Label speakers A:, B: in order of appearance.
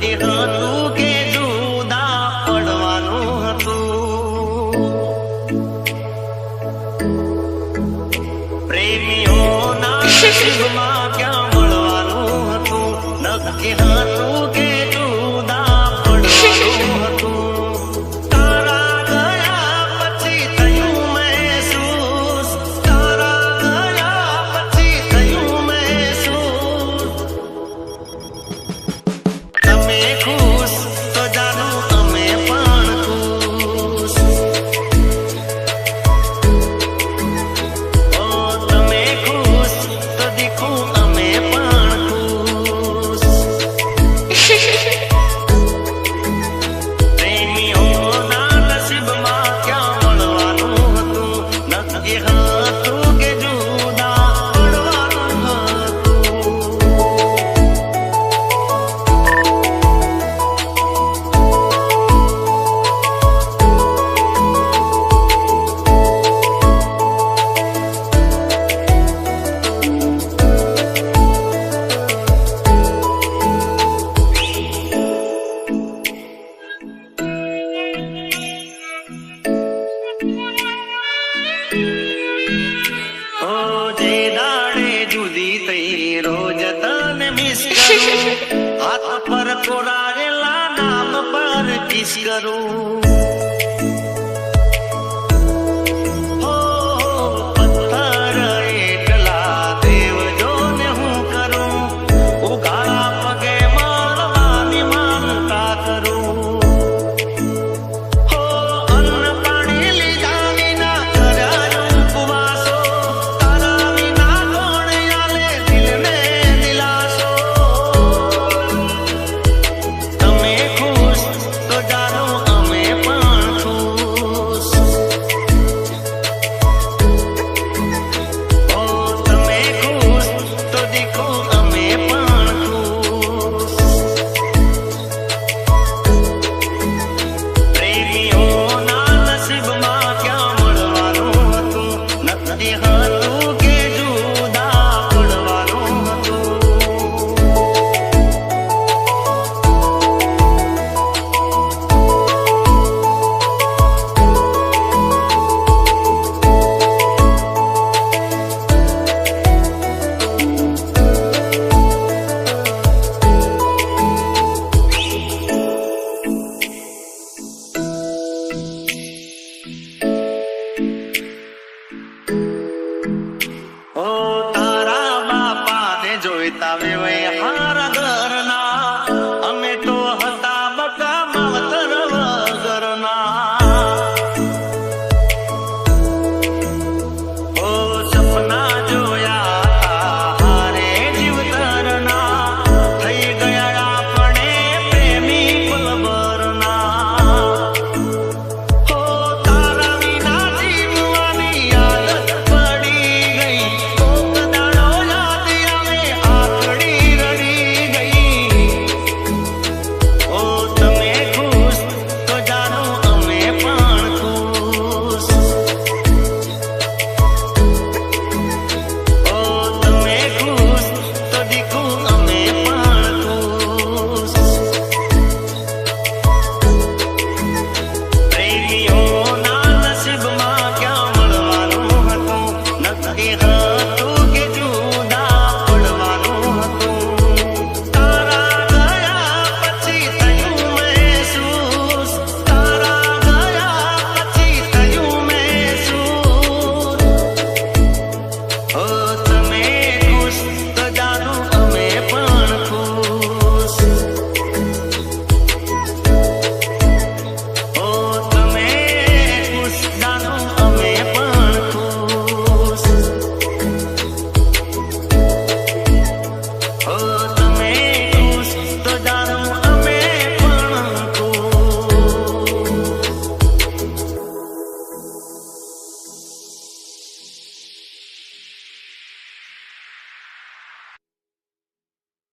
A: નક્કી હતું કે જુદા પડવાનું હતું. પ્રેમીઓના નસીબમાં ક્યાં મળવાનું હતું. નક્કી હતું કે જુદા પડવાનું હતું. તારા ગયા પછી થયું મહેસૂસ. તારા ગયા પછી થયું મહેસૂસ. તમે ખુશ તો જાણો અમે પણ ખુશ. ઓ તમે ખુશ તો દીખું અમે પણ ખુશ. પ્રેમીઓના નસીબમાં ક્યાં મળવાનું હતું. નક્કી હતું કે જુદા પડવાનું હતું. ઓ જે દાડે જુદી થઈ રોજ તને મિસ કરું. હાથ પર કોરાયેલા નામ પર કિસ કરું.